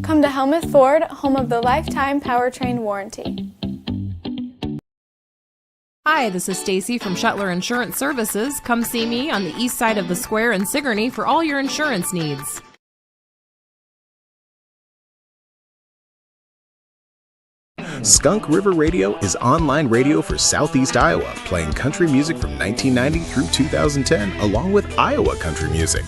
Come to Helmuth Ford, home of the lifetime powertrain warranty. Hi, this is Stacy from Shuttler Insurance Services. Come see me on the east side of the square in Sigourney for all your insurance needs. Skunk River Radio is online radio for Southeast Iowa, playing country music from 1990 through 2010, along with Iowa country music.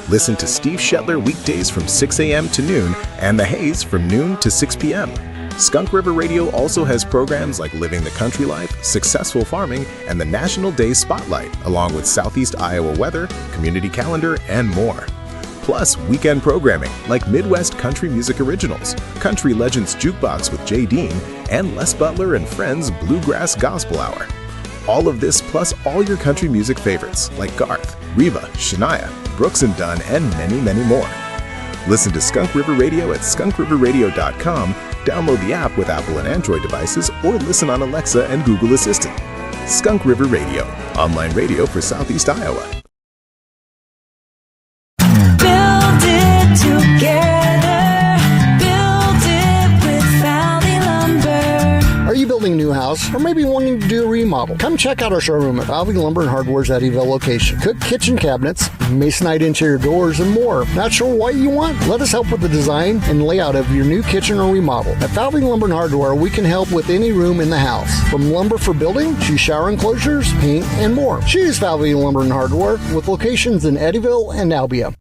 Listen to Steve Shetler weekdays from 6 a.m. to noon, and The Haze from noon to 6 p.m. Skunk River Radio also has programs like Living the Country Life, Successful Farming, and the National Day Spotlight, along with Southeast Iowa weather, community calendar, and more. Plus, weekend programming like Midwest Country Music Originals, Country Legends Jukebox with Jay Dean, and Les Butler and Friends Bluegrass Gospel Hour. All of this plus all your country music favorites like Garth, Reba, Shania, Brooks and Dunn, and many, many more. Listen to Skunk River Radio at skunkriverradio.com, download the app with Apple and Android devices, or listen on Alexa and Google Assistant. Skunk River Radio, online radio for Southeast Iowa. Build it together, build it with Valley Lumber. Are you building a new house or maybe wanting to do a remodel? Come check out our showroom at Valley Lumber and Hardware's Eddyville location. Cook kitchen cabinets, masonite interior doors, and more. Not sure what you want? Let us help with the design and layout of your new kitchen or remodel. At Valley Lumber and Hardware, we can help with any room in the house, from lumber for building to shower enclosures, paint, and more. Choose Valley Lumber and Hardware with locations in Eddyville and Albia.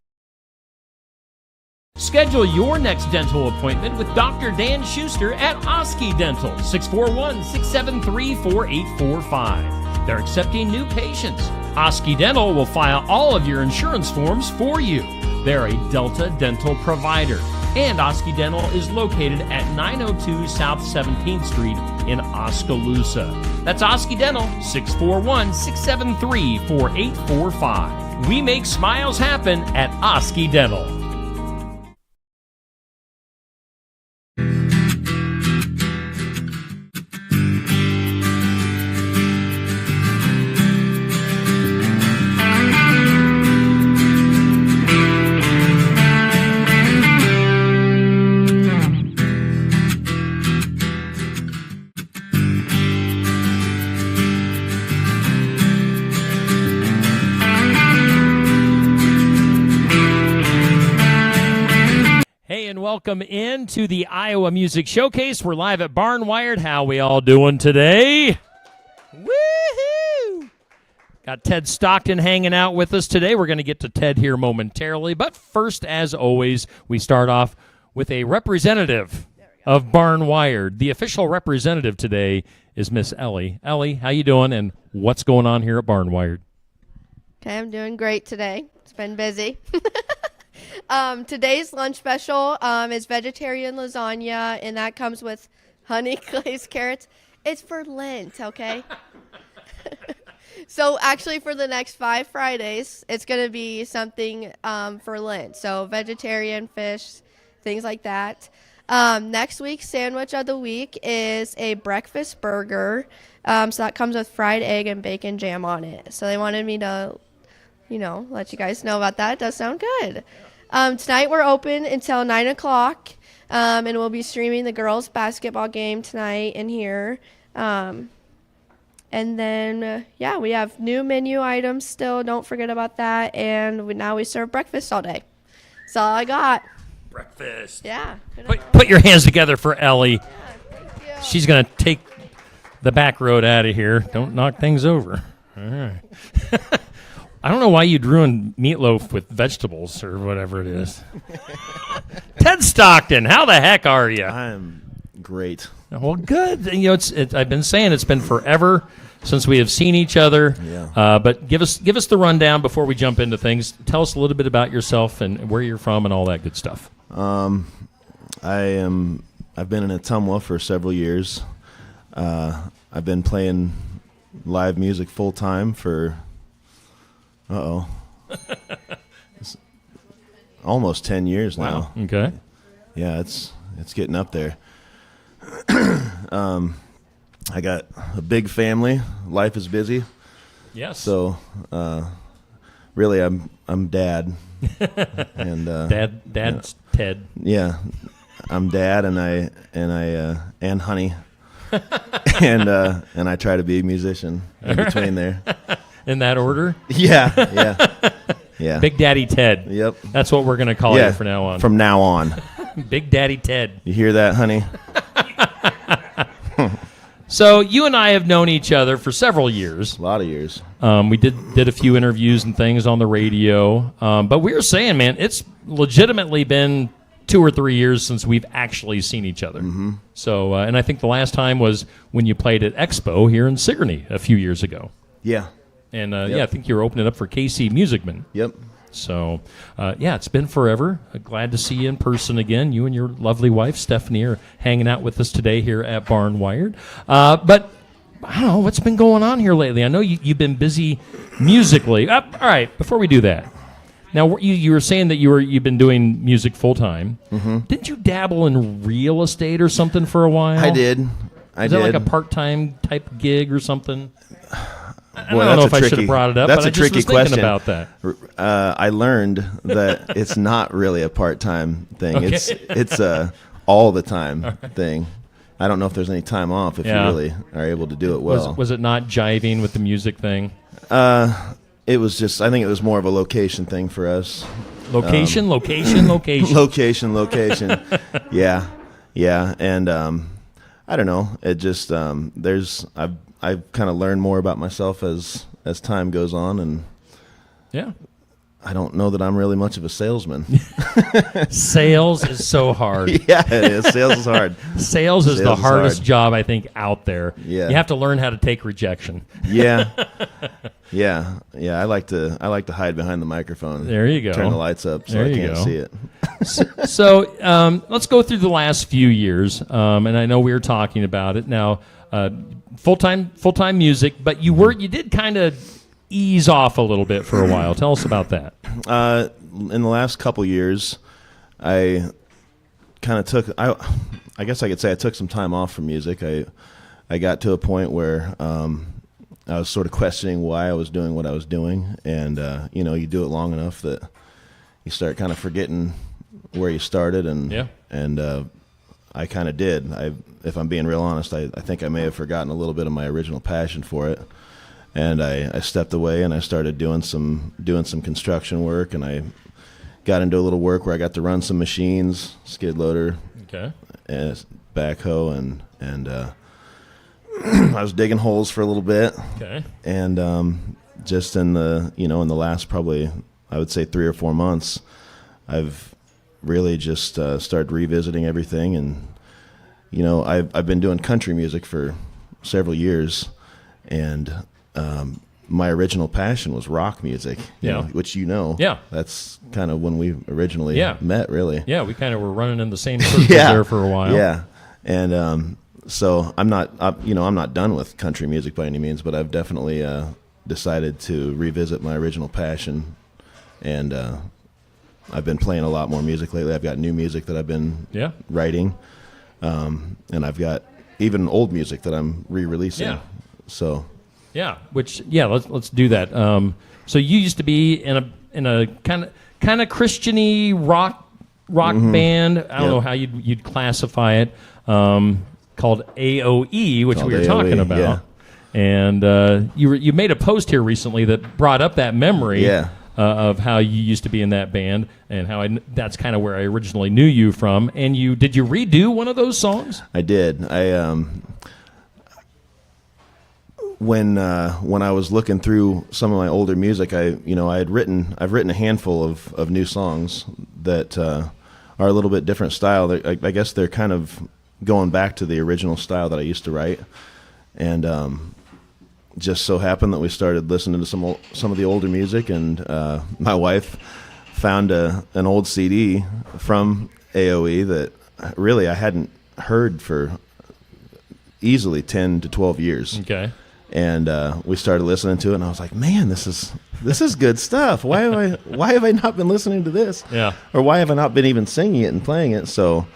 Schedule your next dental appointment with Dr. Dan Schuster at Oski Dental, 641-673-4845. They're accepting new patients. Oski Dental will file all of your insurance forms for you. They're a Delta dental provider. And Oski Dental is located at 902 South 17th Street in Oskaloosa. That's Oski Dental, 641-673-4845. We make smiles happen at Oski Dental. Welcome into the Iowa Music Showcase. We're live at Barnwired. How we all doing today? Woohoo! Got Ted Stockton hanging out with us today. We're going to get to Ted here momentarily. But first, as always, we start off with a representative of Barnwired. The official representative today is Miss Ellie. Ellie, how you doing, and what's going on here at Barnwired? Okay, I'm doing great today. It's been busy. Today's lunch special is vegetarian lasagna, and that comes with honey glazed carrots. It's for Lent, okay? So actually for the next 5 Fridays, it's going to be something for Lent. So vegetarian, fish, things like that. Next week's sandwich of the week is a breakfast burger. So that comes with fried egg and bacon jam on it. So they wanted me to, let you guys know about that. It does sound good. Tonight we're open until 9 o'clock, and we'll be streaming the girls' basketball game tonight in here. And then, we have new menu items still. Don't forget about that. And now we serve breakfast all day. That's all I got. Breakfast. Yeah. Put your hands together for Ellie. Yeah, thank you. She's going to take the back road out of here. Don't knock things over. All right. I don't know why you'd ruin meatloaf with vegetables or whatever it is. Ted Stockton, how the heck are you? I'm great. Well, good. I've been saying it's been forever since we have seen each other. Yeah. But give us the rundown before we jump into things. Tell us a little bit about yourself and where you're from and all that good stuff. I've been in Ottumwa for several years. I've been playing live music full time for almost 10 years now. Wow. Okay. Yeah, it's getting up there. I got a big family. Life is busy. Yes. So, really, I'm dad. And Dad's Ted. Yeah. I'm Dad, and Honey, and I try to be a musician in between there. In that order? Yeah. Big Daddy Ted. Yep. That's what we're going to call you from now on. From now on. Big Daddy Ted. You hear that, honey? So you and I have known each other for several years. A lot of years. We did a few interviews and things on the radio. But we were saying, man, it's legitimately been 2 or 3 years since we've actually seen each other. Mm-hmm. So, and I think the last time was when you played at Expo here in Sigourney a few years ago. Yeah. And I think you were opening up for Casey Musicman. Yep. So, it's been forever. Glad to see you in person again. You and your lovely wife, Stephanie, are hanging out with us today here at Barn Wired. But I don't know, what's been going on here lately? I know you've been busy musically. All right, before we do that, now you were saying that you've been doing music full-time. Mm-hmm. Didn't you dabble in real estate or something for a while? I did. Is that like a part-time type gig or something? I Boy, don't know if I should have brought it up, but I just was thinking about that. I learned that it's not really a part-time thing. Okay. It's a all the time thing. I don't know if there's any time off if you really are able to do it well. Was it not jiving with the music thing? It was just, I think it was more of a location thing for us. Location. Location. Yeah. And I don't know. It just, I've kind of learned more about myself as time goes on, and I don't know that I'm really much of a salesman. Sales is so hard. Yeah, it is. Sales is hard. Sales is the hardest job, I think, out there. Yeah. You have to learn how to take rejection. Yeah. I like to hide behind the microphone. There you go. Turn the lights up so I can't see it. So let's go through the last few years, and I know we were talking about it now. Full-time music, but you did kind of ease off a little bit for a while. Tell us about that. In the last couple years, I kind of took, I guess I could say I took some time off from music. I got to a point where I was sort of questioning why I was doing what I was doing, and you do it long enough that you start kind of forgetting where you started, and I kind of did. If I'm being real honest, I think I may have forgotten a little bit of my original passion for it, and I stepped away and I started doing some construction work, and I got into a little work where I got to run some machines, skid loader, and backhoe, and I was digging holes for a little bit, and just in the last probably I would say 3 or 4 months, I've really just started revisiting everything, and I've been doing country music for several years, and my original passion was rock music, which that's kind of when we originally met, really. Yeah, we kind of were running in the same circles there for a while. Yeah, and so I'm not done with country music by any means, but I've definitely decided to revisit my original passion, and I've been playing a lot more music lately. I've got new music that I've been writing. And I've got even old music that I'm re-releasing. Yeah. So. Yeah. Let's do that. So you used to be in a kind of Christian-y rock band. I don't know how you'd classify it. Called AOE, which we were talking about. Yeah. And you made a post here recently that brought up that memory. Yeah. Of how you used to be in that band, and how that's kind of where I originally knew you from. And did you redo one of those songs? I did. When I was looking through some of my older music, I've written a handful of new songs that are a little bit different style. I guess they're kind of going back to the original style that I used to write, and just so happened that we started listening to some of the older music, and my wife found an old CD from AOE that really I hadn't heard for easily 10 to 12 years. Okay. And we started listening to it, and I was like, "Man, this is good stuff. Why have I not been listening to this? Yeah. Or why have I not been even singing it and playing it?" So,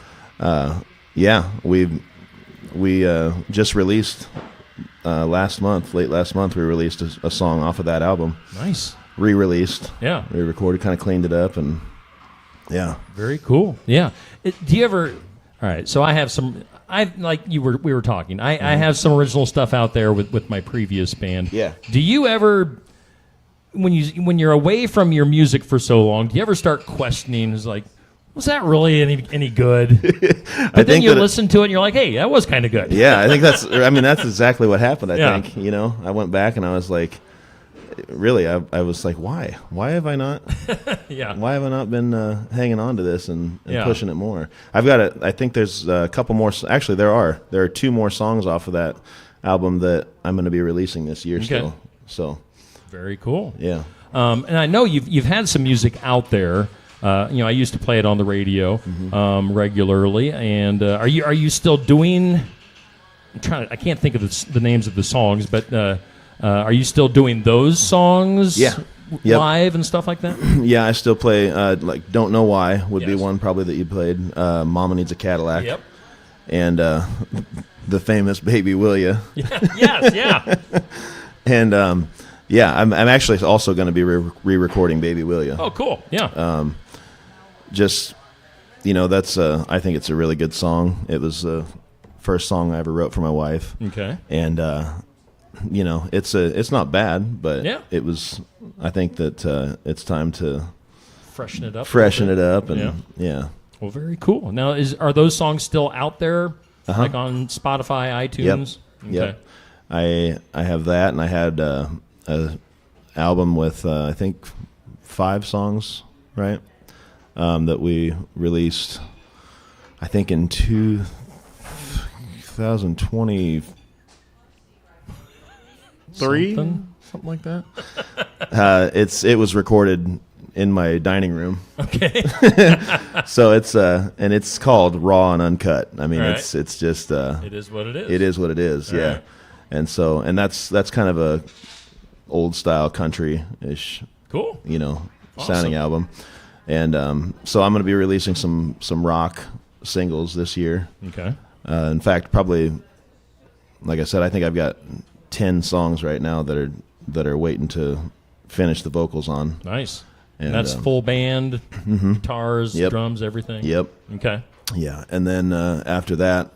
we just released. Late last month, we released a song off of that album. Nice. Re-released. Yeah. We recorded, kind of cleaned it up, and very cool. Yeah. Do you ever All right, so I have some. We were talking. I have some original stuff out there with my previous band. Yeah. Do you ever, when you're away from your music for so long, do you ever start questioning? Is like, was that really any good? But then you listen to it and you're like, hey, that was kind of good. Yeah, I think that's exactly what happened. I think, Yeah. I went back and I was like, really, I was like, why have I not? Yeah. Why have I not been hanging on to this and Yeah. pushing it more? I think there's a couple more. Actually, there are 2 more songs off of that album that I'm going to be releasing this year still. So Very cool. yeah. And I know you've had some music out there. I used to play it on the radio regularly. And are you still doing? I can't think of the names of the songs, but are you still doing those songs? Yeah. Yep. Live and stuff like that? Yeah, I still play. Like "Don't Know Why" would be Yes. one probably that you played. "Mama Needs a Cadillac." Yep. And the famous "Baby Will Ya." Yes. Yeah. And I'm actually also going to be re-recording "Baby Will Ya." Oh, cool. Yeah. Just that's I think it's a really good song. It was the first song I ever wrote for my wife. Okay. And it's not bad, but Yeah. it was. I think that it's time to Freshen it up. and yeah. Well, very cool. Now, are those songs still out there, like on Spotify, iTunes? Yep. I have that, and I had a album with I think 5 songs, right? That we released, I think in 2023, something like that. It was recorded in my dining room. Okay. So it's called Raw and Uncut. I mean, All right. it's just It is what it is. it is what it is. All Yeah. right. And that's kind of a old style country-ish, Cool. sounding album. And so I'm going to be releasing some rock singles this year. Okay. In fact, probably, like I said, I think I've got 10 songs right now that are waiting to finish the vocals on. Nice. And that's full band, guitars, Yep. drums, everything. Yep. Okay. Yeah. And then after that,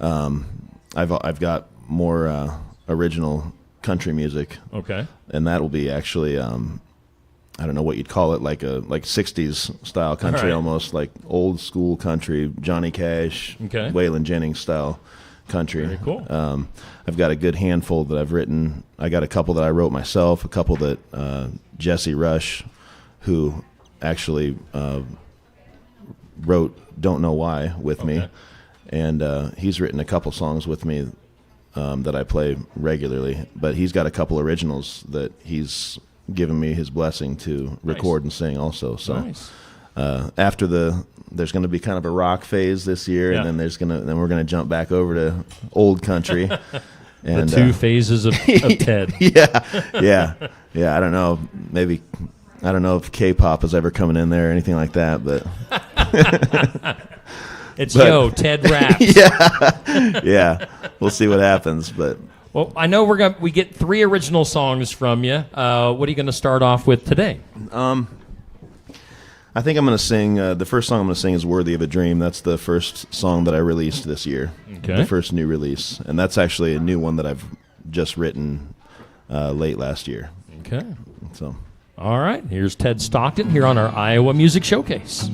I've got more original country music. Okay. And that will be actually I don't know what you'd call it, like 60s style country, All right. almost like old school country, Johnny Cash, Okay. Waylon Jennings style country. Very cool. I've got a good handful that I've written. I got a couple that I wrote myself, a couple that Jesse Rush, who actually wrote "Don't Know Why" with me, Okay. and he's written a couple songs with me that I play regularly. But he's got a couple originals that he's given me his blessing to record and sing also. So Nice. after there's going to be kind of a rock phase this year, Yeah. and then we're going to jump back over to old country. And The 2 phases of Ted. yeah. I don't know. Maybe I don't know if K-pop is ever coming in there or anything like that, but It's Ted raps. yeah, we'll see what happens. But Well, I know we get 3 original songs from you. What are you going to start off with today? I think I'm going to sing. The first song I'm going to sing is "Worthy of a Dream." That's the first song that I released this year. Okay. The first new release, and that's actually a new one that I've just written late last year. Okay. So. All right. Here's Ted Stockton here on our Iowa Music Showcase.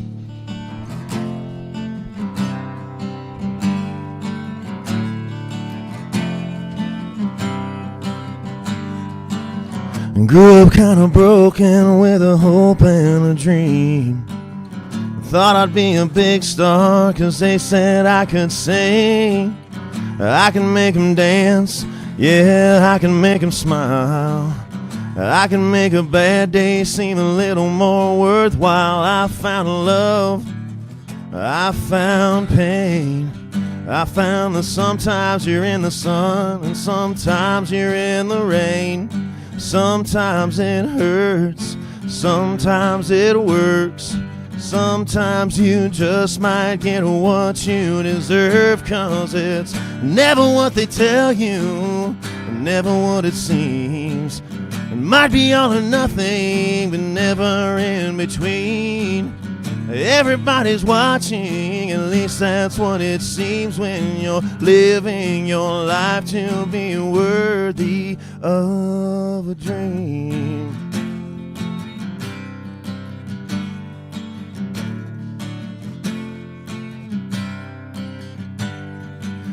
Grew up kind of broken with a hope and a dream. Thought I'd be a big star 'cause they said I could sing. I can make 'em dance, yeah, I can make 'em smile. I can make a bad day seem a little more worthwhile. I found love, I found pain. I found that sometimes you're in the sun and sometimes you're in the rain. Sometimes it hurts, sometimes it works. Sometimes you just might get what you deserve, 'cause it's never what they tell you, never what it seems. It might be all or nothing, but never in between. Everybody's watching, at least that's what it seems when you're living your life to be worthy of a dream.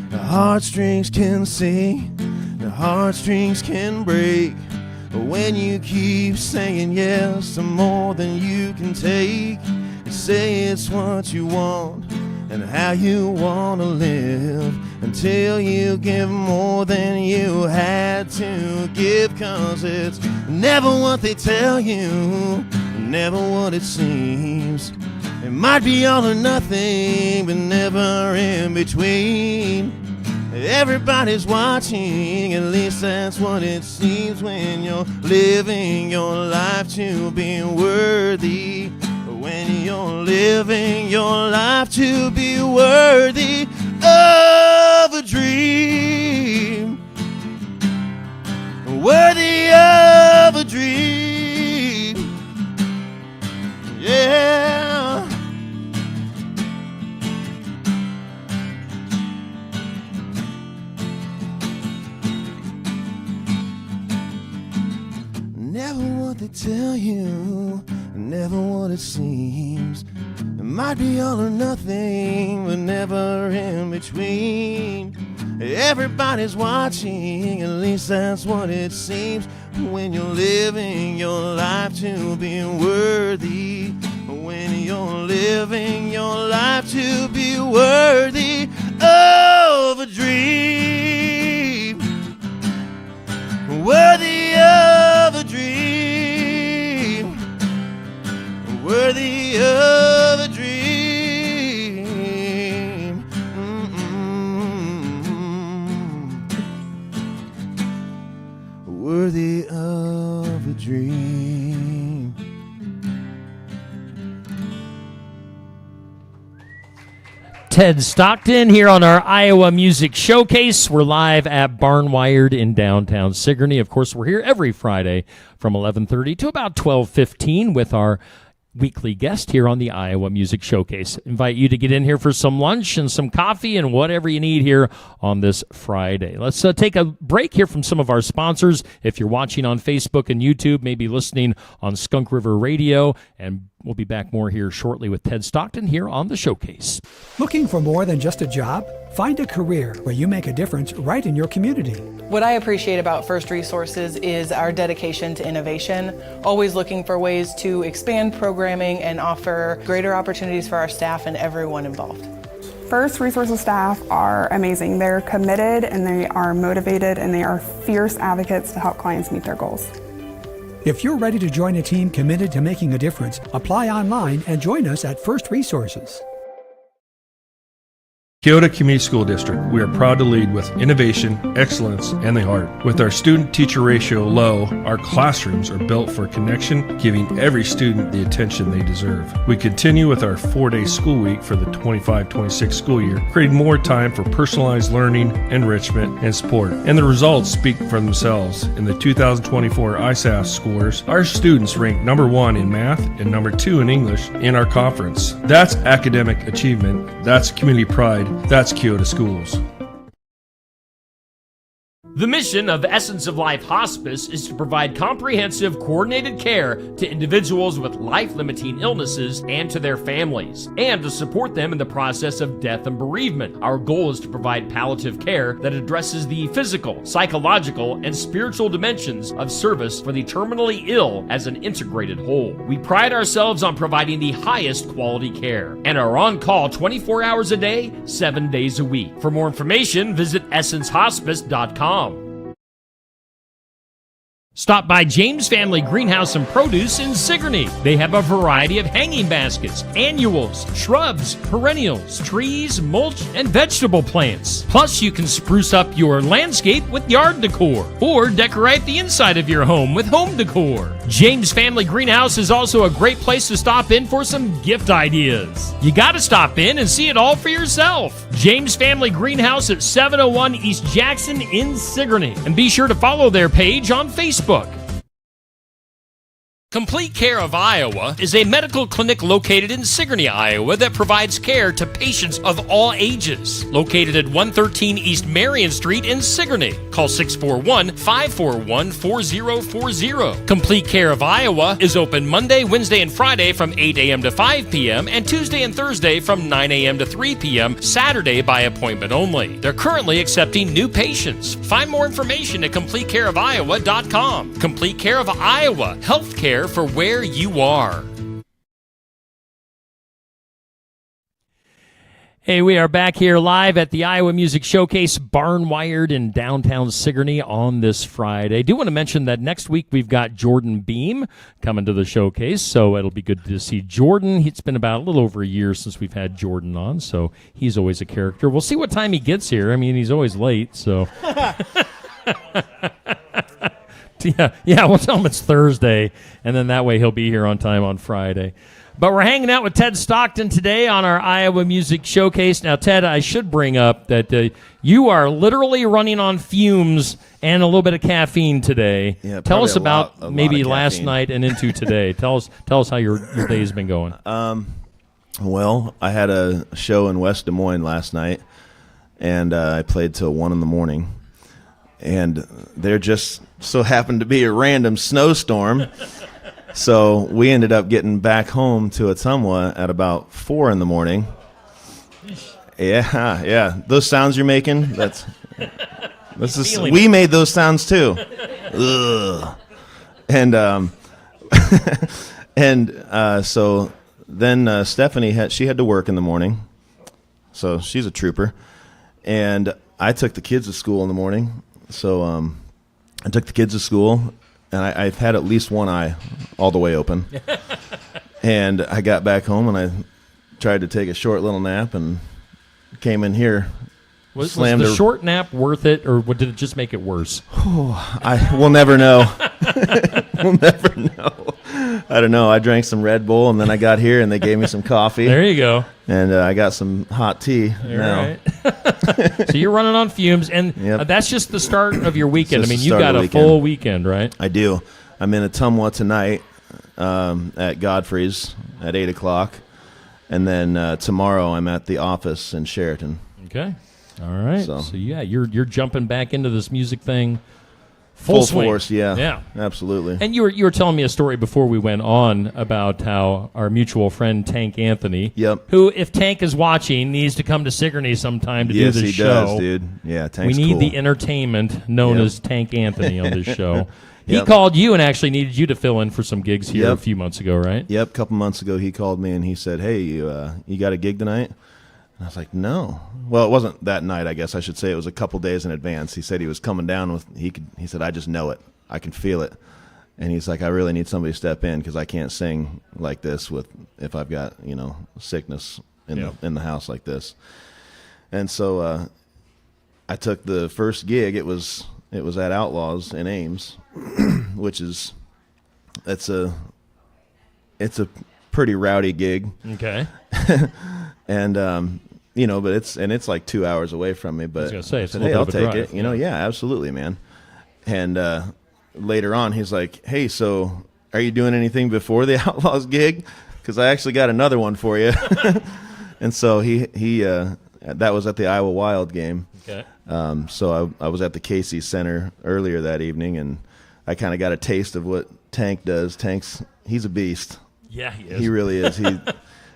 The heartstrings can sing, the heartstrings can break, but when you keep saying yes to more than you can take, you say it's what you want and how you want to live, until you give more than you had to give, 'cause it's never what they tell you, never what it seems. It might be all or nothing, but never in between. Everybody's watching, at least that's what it seems when you're living your life to be worthy. When you're living your life to be worthy of a dream. Worthy of a dream. Yeah. Never what they tell you, never what it seems. It might be all or nothing, but never in between. Everybody's watching, at least that's what it seems, when you're living your life to be worthy. When you're living your life to be worthy of a dream. Worthy of a dream. Worthy of a dream. Worthy of a dream. Ted Stockton here on our Iowa Music Showcase. We're live at Barnwired in downtown Sigourney. Of course, we're here every Friday from 11:30 to about 12:15 with our weekly guest here on the Iowa Music Showcase. Invite you to get in here for some lunch and some coffee and whatever you need here on this Friday. Let's take a break here from some of our sponsors. If you're watching on Facebook and YouTube, maybe listening on Skunk River Radio, and we'll be back more here shortly with Ted Stockton here on the Showcase. Looking for more than just a job? Find a career where you make a difference right in your community. What I appreciate about First Resources is our dedication to innovation, always looking for ways to expand programming and offer greater opportunities for our staff and everyone involved. First Resources staff are amazing. They're committed and they are motivated and they are fierce advocates to help clients meet their goals. If you're ready to join a team committed to making a difference, apply online and join us at First Resources. Keota Community School District, we are proud to lead with innovation, excellence, and the heart. With our student-teacher ratio low, our classrooms are built for connection, giving every student the attention they deserve. We continue with our 4-day school week for the 25-26 school year, creating more time for personalized learning, enrichment, and support. And the results speak for themselves. In the 2024 ISAF scores, our students ranked number 1 in math and number 2 in English in our conference. That's academic achievement. That's community pride. That's Keota Schools. The mission of Essence of Life Hospice is to provide comprehensive, coordinated care to individuals with life-limiting illnesses and to their families, and to support them in the process of death and bereavement. Our goal is to provide palliative care that addresses the physical, psychological, and spiritual dimensions of service for the terminally ill as an integrated whole. We pride ourselves on providing the highest quality care and are on call 24 hours a day, 7 days a week. For more information, visit essencehospice.com. Stop by James Family Greenhouse and Produce in Sigourney. They have a variety of hanging baskets, annuals, shrubs, perennials, trees, mulch, and vegetable plants. Plus, you can spruce up your landscape with yard decor or decorate the inside of your home with home decor. James Family Greenhouse is also a great place to stop in for some gift ideas. You got to stop in and see it all for yourself. James Family Greenhouse at 701 East Jackson in Sigourney. And be sure to follow their page on Facebook. Complete Care of Iowa is a medical clinic located in Sigourney, Iowa that provides care to patients of all ages. Located at 113 East Marion Street in Sigourney. Call 641-541-4040. Complete Care of Iowa is open Monday, Wednesday, and Friday from 8 a.m. to 5 p.m. and Tuesday and Thursday from 9 a.m. to 3 p.m. Saturday by appointment only. They're currently accepting new patients. Find more information at CompleteCareOfIowa.com. Complete Care of Iowa. Healthcare for where you are. Hey, we are back here live at the Iowa Music Showcase, Barnwired in downtown Sigourney on this Friday. I do want to mention that next week we've got Jordan Beam coming to the showcase, so it'll be good to see Jordan. It's been about a little over a year since we've had Jordan on, so he's always a character. We'll see what time he gets here. I mean, he's always late, so... Yeah, we'll tell him it's Thursday, and then that way he'll be here on time on Friday. But we're hanging out with Ted Stockton today on our Iowa Music Showcase. Now, Ted, I should bring up that you are literally running on fumes and a little bit of caffeine today. Yeah, tell us about lot maybe of last caffeine. night and into today. Tell us how your day's been going. Well, I had a show in West Des Moines last night, and I played till 1 in the morning. And there just so happened to be a random snowstorm. So we ended up getting back home to Ottumwa at about 4 in the morning. Yeah. Those sounds you're making, we made those sounds too. Ugh. And so then Stephanie had to work in the morning. So she's a trooper. And I took the kids to school in the morning. So I took the kids to school, and I've had at least one eye all the way open. And I got back home, and I tried to take a short little nap and came in here. Was the short nap worth it, or did it just make it worse? We'll never know. We'll never know. I don't know. I drank some Red Bull, and then I got here, and they gave me some coffee. There you go. And I got some hot tea now. Right. So you're running on fumes, and that's just the start of your weekend. I mean, you've got a full weekend, right? I do. I'm in Ottumwa tonight at Godfrey's at 8 o'clock. And then tomorrow I'm at the office in Sheraton. Okay. All right. So yeah, you're jumping back into this music thing full swing. Force, yeah. Yeah. Absolutely. And you were telling me a story before we went on about how our mutual friend Tank Anthony, who, if Tank is watching, needs to come to Sigourney sometime to do this show. Yes, he does, dude. Yeah, Tank's We need cool. the entertainment known as Tank Anthony on this show. He called you and actually needed you to fill in for some gigs here a few months ago, right? Yep, a couple months ago he called me and he said, "Hey, you got a gig tonight?" And I was like, "No." Well, it wasn't that night, I guess I should say. It was a couple days in advance. He said he was coming down with. He said, "I just know it. I can feel it." And he's like, "I really need somebody to step in because I can't sing like this if I've got sickness in the house like this." And so I took the first gig. It was at Outlaws in Ames, which is it's a pretty rowdy gig. Okay. And but it's like 2 hours away from me. But I was gonna say, it's I said, a "Hey, little I'll bit of a take drive." it." Yeah, absolutely, man. And later on, he's like, "Hey, so are you doing anything before the Outlaws gig? Because I actually got another one for you." And so he that was at the Iowa Wild game. Okay. So I was at the Casey Center earlier that evening, and I kind of got a taste of what Tank does. He's a beast. Yeah, he is. He really is.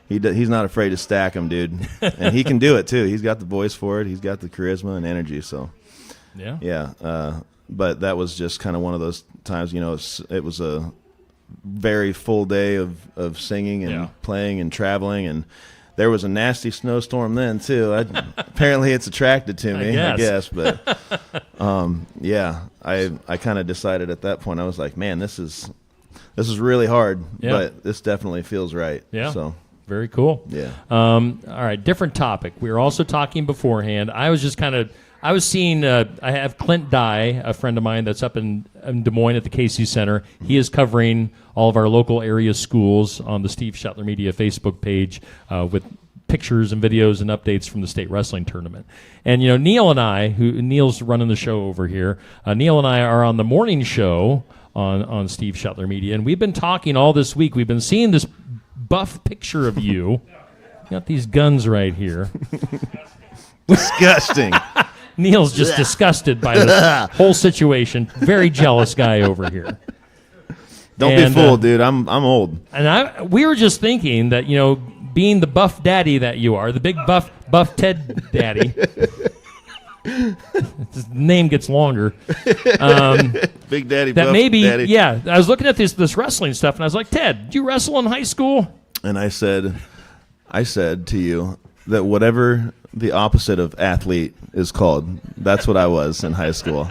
He's not afraid to stack him, dude. And he can do it, too. He's got the voice for it. He's got the charisma and energy. So, yeah. But that was just kind of one of those times, it was a very full day of singing and playing and traveling. And there was a nasty snowstorm then, too. Apparently it's attracted to me, I guess. But, I kind of decided at that point, I was like, man, this is really hard, but this definitely feels right. Yeah. So. Very cool. Yeah. All right, different topic. We were also talking beforehand. I was seeing, I have Clint Dye, a friend of mine that's up in Des Moines at the Casey Center. He is covering all of our local area schools on the Steve Shetler Media Facebook page with pictures and videos and updates from the state wrestling tournament. And, Neil and I, Neil's running the show over here, Neil and I are on the morning show on Steve Shetler Media. And we've been talking all this week. We've been seeing this buff picture of you. You got these guns right here. Disgusting. Neil's just disgusted by this whole situation. Very jealous guy over here. Don't be fooled, dude. I'm old. And we were just thinking that, being the buff daddy that you are, the big buff Ted daddy. His name gets longer. Big daddy, that buff maybe, daddy. yeah. I was looking at this wrestling stuff, and I was like, Ted, did you wrestle in high school? And I said to you that whatever the opposite of athlete is called, that's what I was in high school.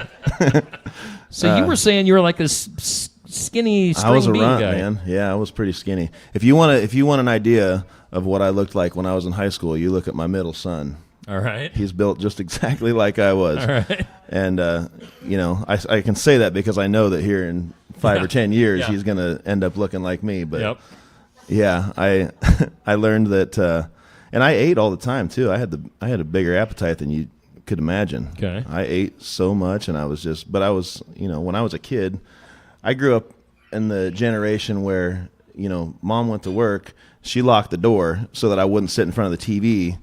So you were saying you were like this skinny string I was a bean runt, guy. man. Yeah, I was pretty skinny. If you want an idea of what I looked like when I was in high school, you look at my middle son. All right. He's built just exactly like I was. All right. And, I can say that because I know that here in 5 or 10 years, he's going to end up looking like me. But, yeah, I learned that, and I ate all the time, too. I had a bigger appetite than you could imagine. Okay. I ate so much, and I was when I was a kid, I grew up in the generation where, mom went to work. She locked the door so that I wouldn't sit in front of the TV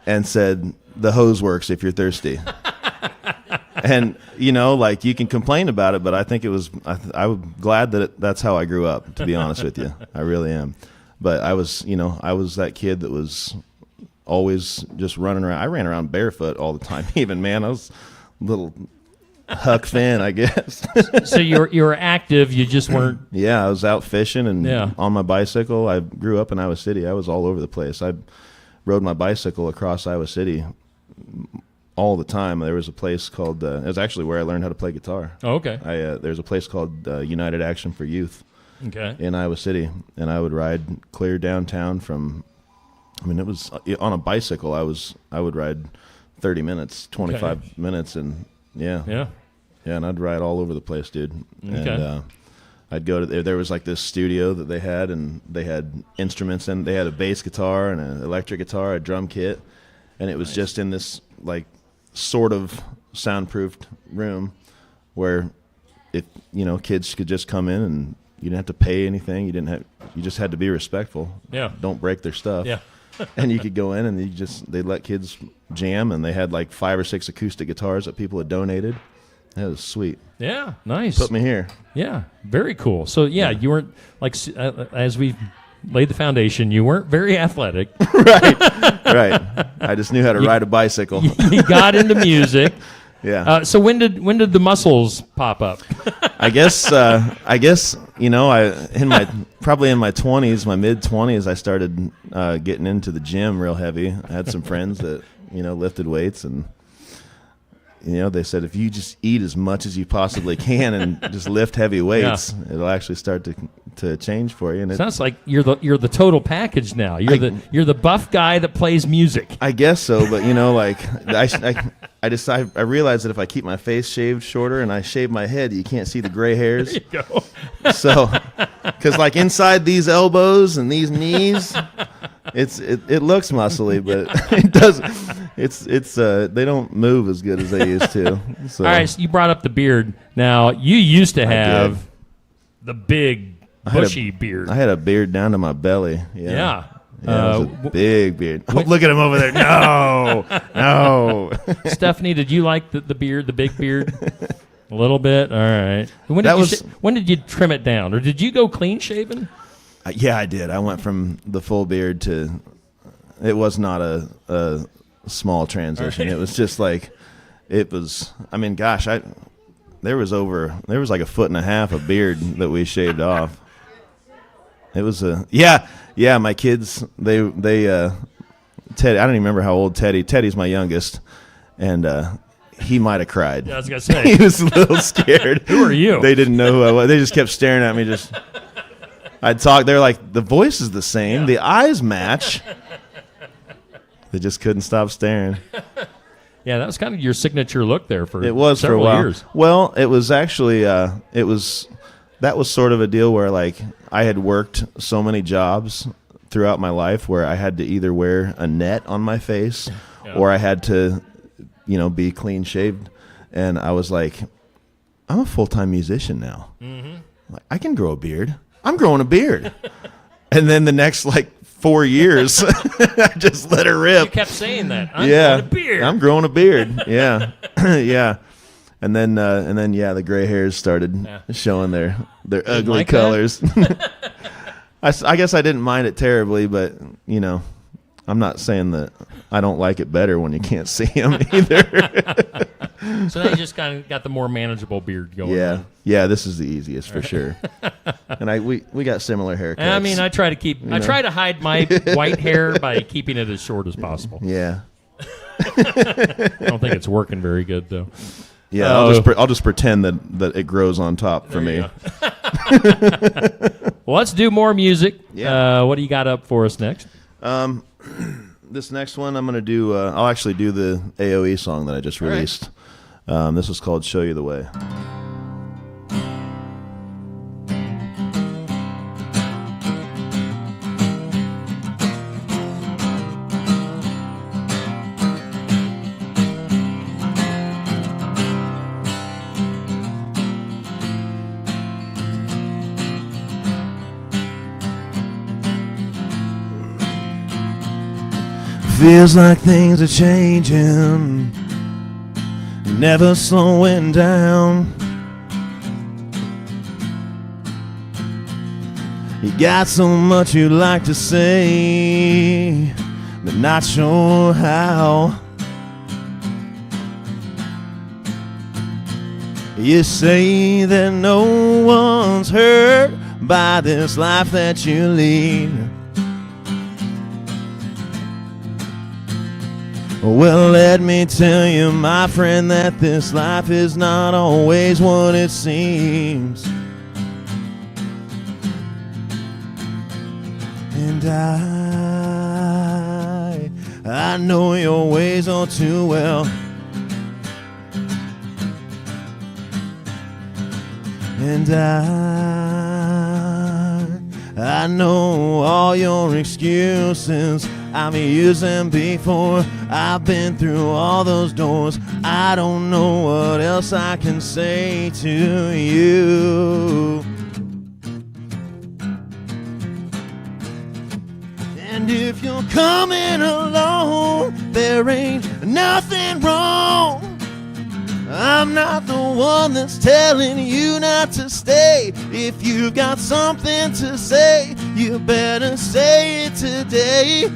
and said, the hose works if you're thirsty. And, you can complain about it, but I think I'm glad that that's how I grew up, to be honest with you. I really am. But I was that kid that was always just running around. I ran around barefoot all the time even, man. I was a little Huck Finn, I guess. So you were active, you just weren't. Yeah, I was out fishing and on my bicycle. I grew up in Iowa City. I was all over the place. I rode my bicycle across Iowa City all the time. There was a place called, it was actually where I learned how to play guitar. Oh, okay. There's a place called United Action for Youth in Iowa City, and I would ride clear downtown from, it was on a bicycle. I would ride 30 minutes, 25 minutes, and yeah, and I'd ride all over the place, dude. Okay. And I'd go to there was like this studio that they had, and they had instruments, and they had a bass guitar and an electric guitar, a drum kit, and it was just in this like sort of soundproofed room where kids could just come in and you didn't have to pay anything. You just had to be respectful. Yeah. Don't break their stuff. Yeah. And you could go in and they'd let kids jam, and they had like 5 or 6 acoustic guitars that people had donated. That was sweet. Yeah, nice. Put me here. Yeah, very cool. So you weren't like as we laid the foundation, you weren't very athletic. Right. I just knew how to ride a bicycle. You got into music. Yeah. So when did the muscles pop up? I guess probably in my 20s, my mid 20s, I started getting into the gym real heavy. I had some friends that lifted weights, and they said if you just eat as much as you possibly can and just lift heavy weights, it'll actually start to change for you. And sounds like you're the total package now. You're the buff guy that plays music. I guess so, but I realized that if I keep my face shaved shorter and I shave my head, you can't see the gray hairs. There you go. So, because like inside these elbows and these knees, it looks muscly, but it doesn't. It's they don't move as good as they used to. So. All right, so you brought up the beard. Now you used to have the big bushy beard. I had a beard down to my belly. Yeah. It was a big beard. Oh, look at him over there. No. Stephanie, did you like the beard, the big beard? A little bit? All right. When did you trim it down? Or did you go clean shaven? Yeah, I did. I went from the full beard to, it was not a small transition. Right. It was just like, there was like 1.5 foot of beard that we shaved off. It was my kids, they Teddy, I don't even remember how old Teddy's my youngest, and he might have cried. Yeah, I was going to say. He was a little scared. Who are you? They didn't know who I was. They just kept staring at me. I'd talk, they're like, the voice is the same, the eyes match. They just couldn't stop staring. Yeah, that was kind of your signature look there for it was several for a while. years. Well, it was actually that was sort of a deal where like I had worked so many jobs throughout my life where I had to either wear a net on my face or I had to be clean shaved, and I was like, I'm a full-time musician now. Mm-hmm. Like, I can grow a beard. I'm growing a beard. And then the next 4 years, I just let her rip. You kept saying that. I'm growing a beard. I'm growing a beard. Yeah. Yeah. And then the gray hairs started showing their ugly colors. I guess I didn't mind it terribly, but I'm not saying that I don't like it better when you can't see them either. So now you just kind of got the more manageable beard going on. Yeah, this is the easiest for sure. And we got similar haircuts. I mean, I try to hide my white hair by keeping it as short as possible. Yeah. I don't think it's working very good though. Yeah, I'll just pretend that it grows on top for me. Well, let's do more music. Yeah. What do you got up for us next? This next one I'm going to do, I'll actually do the AOE song that I just released. This is called Show You the Way. Feels like things are changing, never slowing down. You got so much you'd like to say, but not sure how. You say that no one's hurt by this life that you lead. Well, let me tell you, my friend, that this life is not always what it seems. And I know your ways all too well. And I know all your excuses. I've used them before. I've been through all those doors. I don't know what else I can say to you. And if you're coming along, there ain't nothing wrong. I'm not the one that's telling you not to stay. If you've got something to say, you better say it today.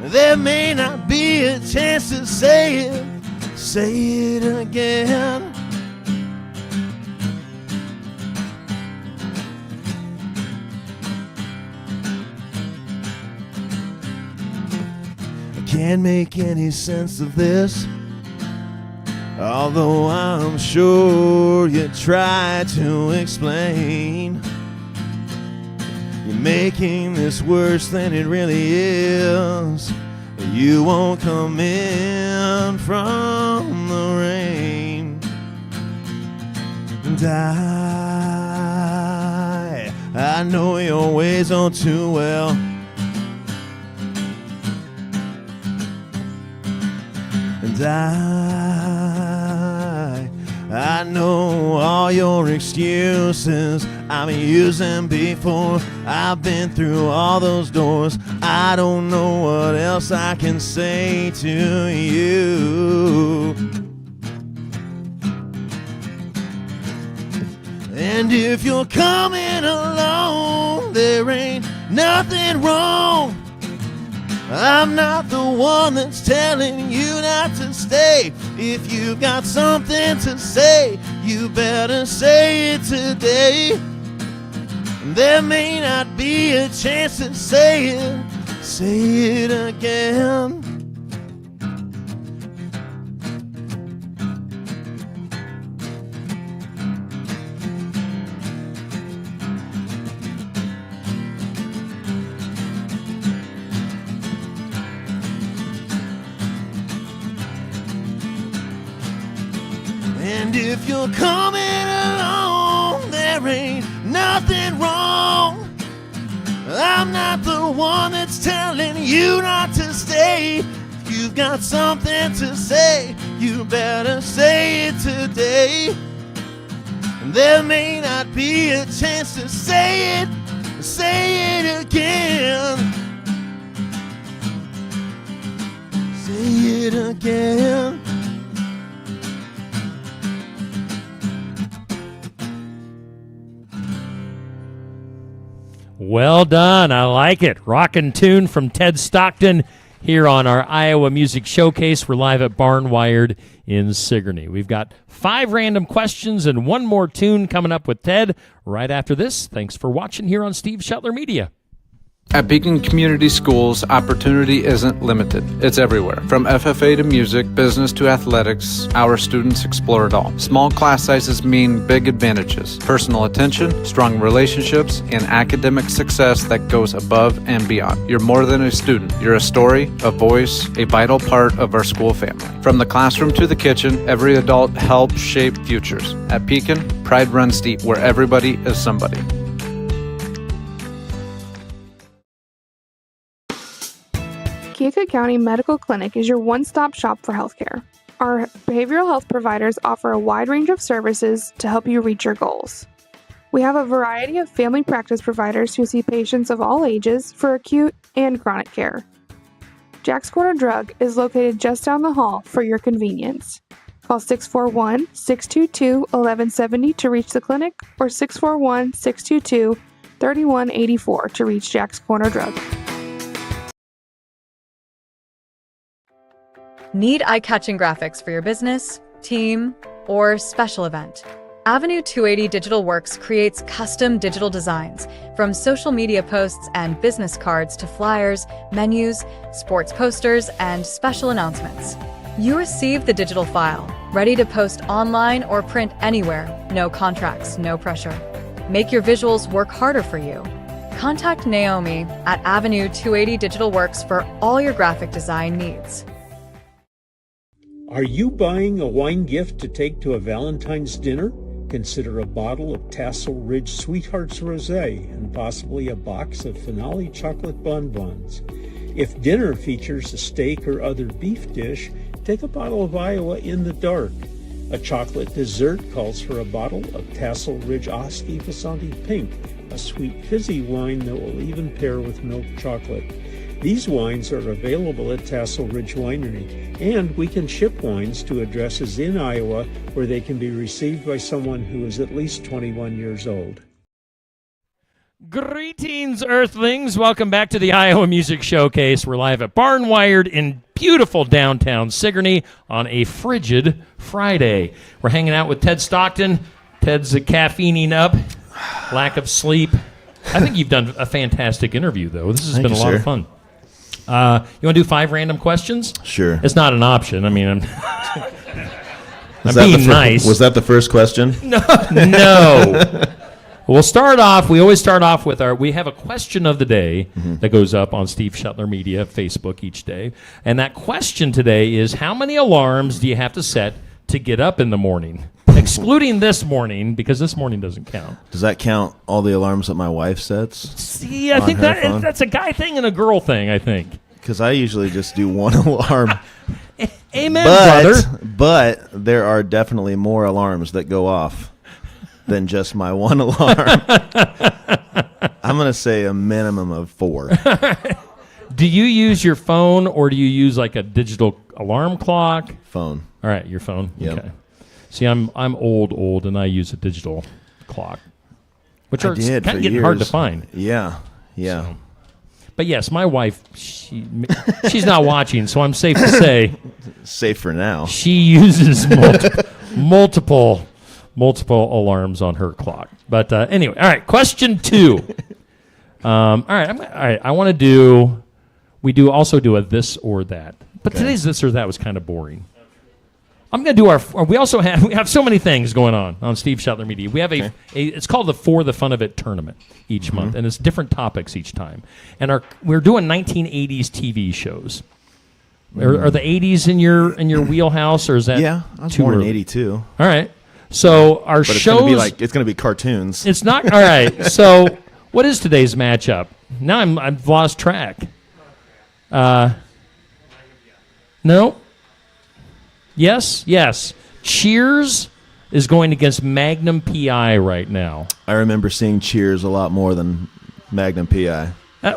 There may not be a chance to say it again. I can't make any sense of this, although I'm sure you try to explain. You're making this worse than it really is. You won't come in from the rain. And I know your ways all too well. And I know all your excuses. I've used them before. I've been through all those doors. I don't know what else I can say to you. And if you're coming along, there ain't nothing wrong. I'm not the one that's telling you not to stay. If you've got something to say, you better say it today. There may not be a chance to say it again. And if you're coming along, there ain't nothing wrong. I'm not the one that's telling you not to stay. If you've got something to say, you better say it today. There may not be a chance to say it again. Say it again. Well done. I like it. Rockin' tune from Ted Stockton here on our Iowa Music Showcase. We're live at Barnwired in Sigourney. We've got 5 random questions and 1 more tune coming up with Ted right after this. Thanks for watching here on Steve Shetler Media. At Beacon Community Schools, opportunity isn't limited. It's everywhere. From FFA to music, business to athletics, our students explore it all. Small class sizes mean big advantages. Personal attention, strong relationships, and academic success that goes above and beyond. You're more than a student. You're a story, a voice, a vital part of our school family. From the classroom to the kitchen, every adult helps shape futures. At Beacon, pride runs deep, where everybody is somebody. Keokuk County Medical Clinic is your one-stop shop for healthcare. Our behavioral health providers offer a wide range of services to help you reach your goals. We have a variety of family practice providers who see patients of all ages for acute and chronic care. Jack's Corner Drug is located just down the hall for your convenience. Call 641-622-1170 to reach the clinic or 641-622-3184 to reach Jack's Corner Drug. Need eye-catching graphics for your business, team, or special event? Avenue 280 Digital Works creates custom digital designs, from social media posts and business cards to flyers, menus, sports posters, and special announcements. You receive the digital file, ready to post online or print anywhere. No contracts, no pressure. Make your visuals work harder for you. Contact Naomi at Avenue 280 Digital Works for all your graphic design needs. Are you buying a wine gift to take to a Valentine's dinner? Consider a bottle of Tassel Ridge Sweethearts Rosé and possibly a box of Finale chocolate bonbons. If dinner features a steak or other beef dish, take a bottle of Iowa in the Dark. A chocolate dessert calls for a bottle of Tassel Ridge Oski Vasanti Pink, a sweet fizzy wine that will even pair with milk chocolate. These wines are available at Tassel Ridge Winery, and we can ship wines to addresses in Iowa where they can be received by someone who is at least 21 years old. Greetings, Earthlings. Welcome back to the Iowa Music Showcase. We're live at Barnwired in beautiful downtown Sigourney on a frigid Friday. We're hanging out with Ted Stockton. Ted's caffeining up, lack of sleep. I think you've done a fantastic interview, though. This has been a lot of fun. You want to do 5 random questions? Sure. It's not an option. I mean, I'm being nice. Was that the first question? No. We'll start off. We always start off with we have a question of the day that goes up on Steve Shetler Media Facebook each day. And that question today is, how many alarms do you have to set to get up in the morning? Excluding this morning, because this morning doesn't count. Does that count all the alarms that my wife sets? See, I think that's a guy thing and a girl thing, I think. Because I usually just do one alarm. Amen, brother. But there are definitely more alarms that go off than just my one alarm. I'm going to say a minimum of 4. Do you use your phone or do you use like a digital alarm clock? Phone. All right, your phone? Yep. Okay. See, I'm old, and I use a digital clock, which are kind of getting hard to find. Yeah. So. But yes, my wife, she's not watching, so I'm safe to say. Safe for now. She uses multiple alarms on her clock. But anyway, all right. Question 2. All right. I want to do. We also do a this or that. But today's this or that was kind of boring. I'm going to do we have so many things going on Steve Shetler Media. We have it's called the For the Fun of It tournament each month, and it's different topics each time. And we're doing 1980s TV shows. Are the 80s in your wheelhouse, or is that I was born in 82. All right. So our shows, it's going to be cartoons. It's not all right. So what is today's matchup? Now I've lost track. No. Yes. Cheers is going against Magnum PI right now. I remember seeing Cheers a lot more than Magnum PI.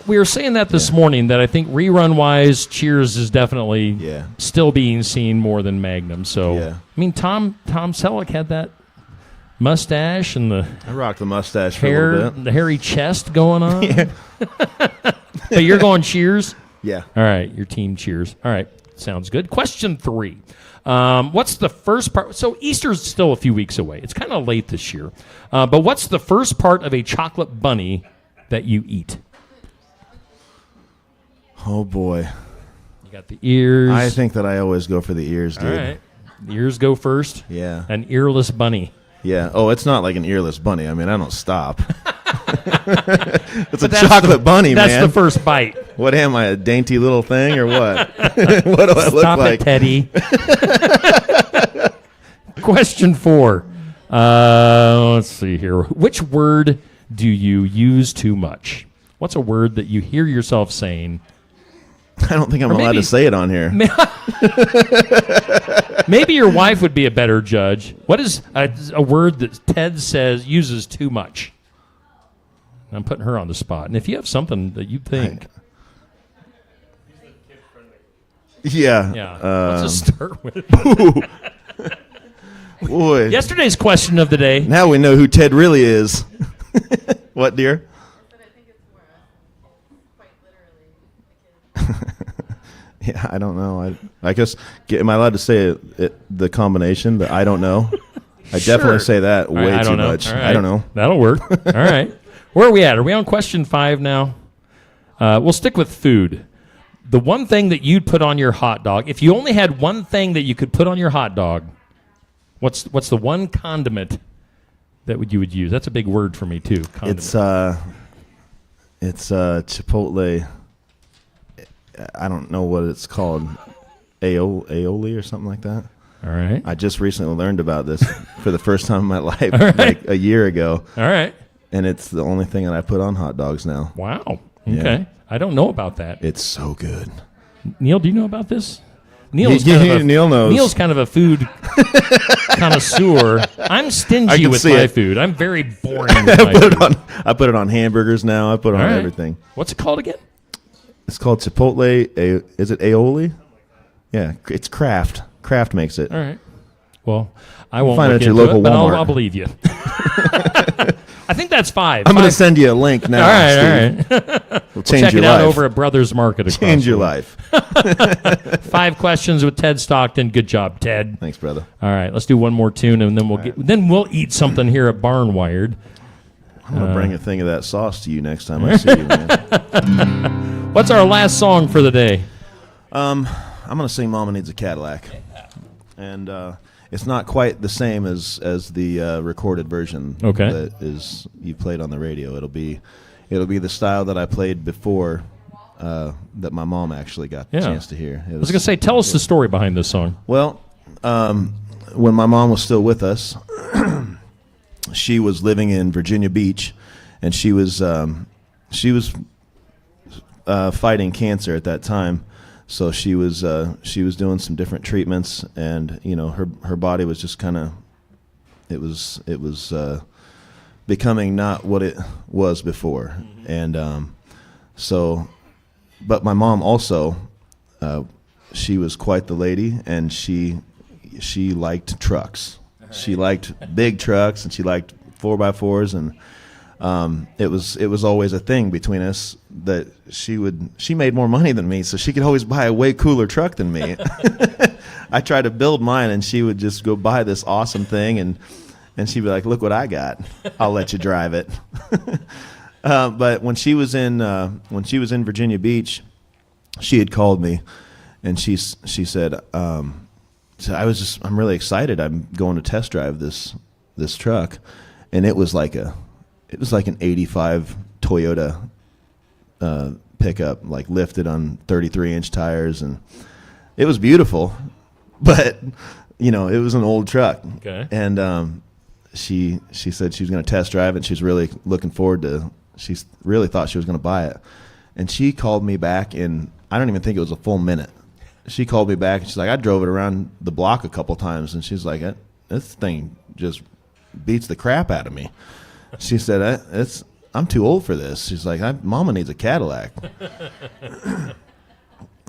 We were saying that this morning, that I think rerun-wise, Cheers is definitely still being seen more than Magnum. So, I mean, Tom Selleck had that mustache and I rocked the mustache hair, for a little bit. the hairy chest going on. Yeah. But you're going Cheers? Yeah. All right, your team Cheers. All right, sounds good. Question 3. What's the first part? So Easter's still a few weeks away. It's kind of late this year. But what's the first part of a chocolate bunny that you eat? Oh, boy. You got the ears. I think that I always go for the ears, dude. All right. The ears go first? Yeah. An earless bunny. Yeah. Oh, it's not like an earless bunny. I mean, I don't stop. It's But a chocolate bunny, man. That's the first bite. What am I, a dainty little thing or what? What do I look Stop like? it, Teddy. Question 4. Let's see here. Which word do you use too much? What's a word that you hear yourself saying? I don't think I'm allowed to say it on here. Maybe your wife would be a better judge. What is a word that Ted uses too much? I'm putting her on the spot. And if you have something that you think. Yeah. Let's just start with Boy. Yesterday's question of the day. Now we know who Ted really is. What, dear? Yeah, I don't know. I guess, am I allowed to say the combination, the I don't know? I definitely say that way too much. Right. I don't know. That'll work. All right. Where are we at? Are we on question 5 now? We'll stick with food. The one thing that you'd put on your hot dog, if you only had one thing that you could put on your hot dog, what's the one condiment that you would use? That's a big word for me too. Condiment. It's Chipotle. I don't know what it's called, aioli or something like that. All right. I just recently learned about this for the first time in my life, right. like a year ago. All right. And it's the only thing that I put on hot dogs now. Wow. Okay. Yeah. I don't know about that. It's so good. Neil, do you know about this? Neil knows. Neil's kind of a food connoisseur. I'm stingy with my food. I'm very boring with my food. I put it on hamburgers now. I put it on everything. What's it called again? It's called Chipotle. Is it aioli? Yeah, it's Kraft. Kraft makes it. All right. Well, I won't find look it at your into local it, but Walmart. I'll believe you. I think that's 5. I'm going to send you a link now. All right. We'll change check your it life. out over at Brothers Market. Change your life. 5 questions with Ted Stockton. Good job, Ted. Thanks, brother. All right, let's do one more tune, and then we'll eat something here at Barn Wired. I'm going to bring a thing of that sauce to you next time I see you, man. What's our last song for the day? I'm going to sing Mama Needs a Cadillac. And it's not quite the same as the recorded version that is you played on the radio. It'll be the style that I played before that my mom actually got the chance to hear. I was going to say, tell us the story behind this song. Well, when my mom was still with us, she was living in Virginia Beach, and she was fighting cancer at that time. So she was doing some different treatments, and her body was just kind of it was becoming not what it was before, and but my mom also she was quite the lady, and she liked trucks. She liked big trucks, and she liked 4x4s, and it was always a thing between us that she made more money than me, so she could always buy a way cooler truck than me. I tried to build mine, and she would just go buy this awesome thing, and she'd be like, "Look what I got! I'll let you drive it." But when she was in Virginia Beach, she had called me, and she said, "I'm really excited. I'm going to test drive this truck," and it was like an '85 Toyota pickup, like lifted on 33-inch tires, and it was beautiful, but it was an old truck. Okay. And she said she was going to test drive it. She was really looking forward to. She really thought she was going to buy it, and she called me back in, I don't even think it was a full minute. She called me back, and she's like, "I drove it around the block a couple times," and she's like, this thing just beats the crap out of me. She said, I'm too old for this. She's like, Mama needs a Cadillac.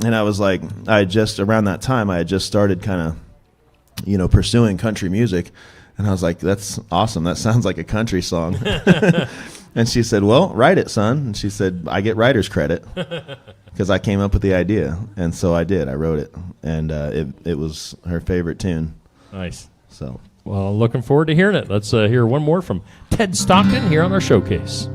And I was like, around that time, I had just started kind of, pursuing country music. And I was like, that's awesome. That sounds like a country song. And she said, well, write it, son. And she said, I get writer's credit because I came up with the idea. And so I did. I wrote it. And it was her favorite tune. Nice. So, well, looking forward to hearing it. Let's hear one more from Ted Stockton here on our showcase.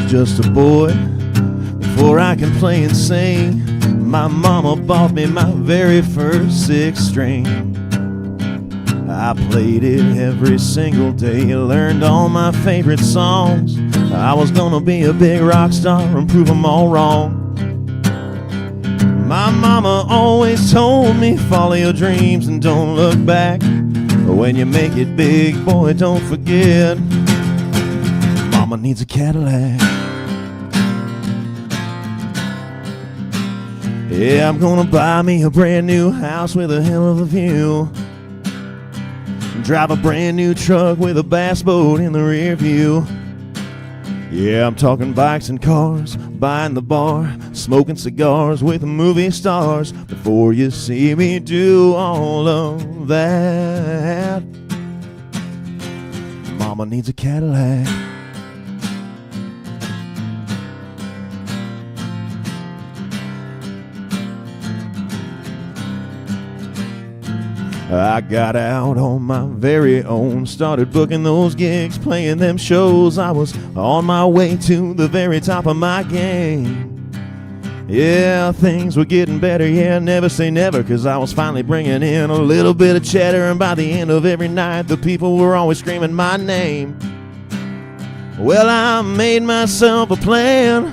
Just a boy, before I can play and sing, my mama bought me my very first sixth string. I played it every single day, learned all my favorite songs. I was gonna be a big rock star and prove them all wrong. My mama always told me, follow your dreams and don't look back. When you make it big, boy, don't forget, Mama needs a Cadillac. Yeah, I'm gonna buy me a brand new house with a hell of a view. Drive a brand new truck with a bass boat in the rear view. Yeah, I'm talking bikes and cars, buying the bar, smoking cigars with movie stars. Before you see me do all of that, Mama needs a Cadillac. I got out on my very own, started booking those gigs, playing them shows. I was on my way to the very top of my game. Yeah, things were getting better, yeah, never say never, 'cause I was finally bringing in a little bit of cheddar. And by the end of every night, the people were always screaming my name. Well, I made myself a plan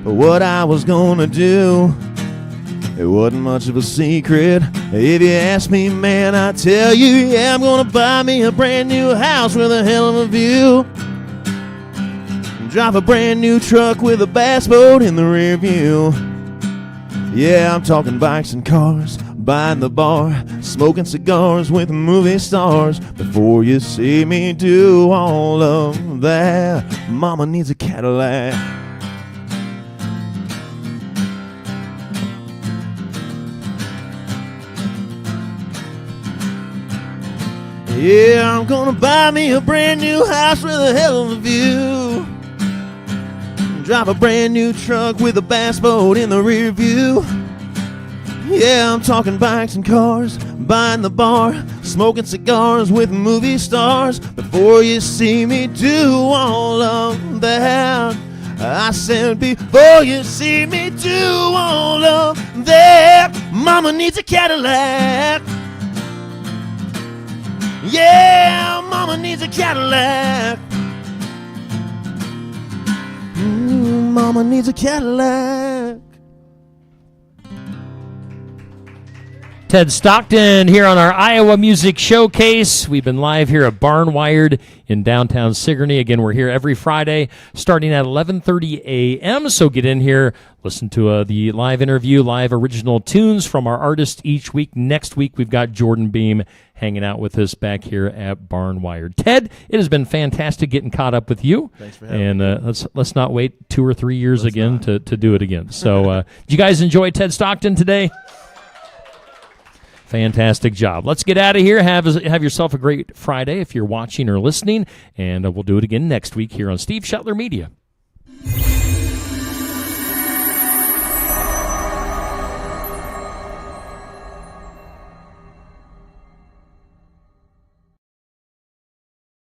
for what I was gonna do. It wasn't much of a secret. If you ask me, man, I tell you, yeah, I'm gonna buy me a brand new house with a hell of a view. Drive a brand new truck with a bass boat in the rear view. Yeah, I'm talking bikes and cars, buying the bar, smoking cigars with movie stars. Before you see me do all of that, Mama needs a Cadillac. Yeah, I'm gonna buy me a brand new house with a hell of a view. Drive a brand new truck with a bass boat in the rear view. Yeah, I'm talking bikes and cars, buying the bar, smoking cigars with movie stars. Before you see me do all of that, I said before you see me do all of that, Mama needs a Cadillac. Yeah, Mama needs a Cadillac. Mama needs a Cadillac. Ted Stockton here on our Iowa Music Showcase. We've been live here at Barn Wired in downtown Sigourney. Again, we're here every Friday starting at 11:30 a.m. So get in here, listen to the live interview, live original tunes from our artists each week. Next week, we've got Jordan Beam hanging out with us back here at Barn Wired. Ted, it has been fantastic getting caught up with you. Thanks for having me. And let's not wait 2 or 3 years again to do it again. So did you guys enjoy Ted Stockton today? Fantastic job. Let's get out of here. Have yourself a great Friday if you're watching or listening, and we'll do it again next week here on Steve Shetler Media.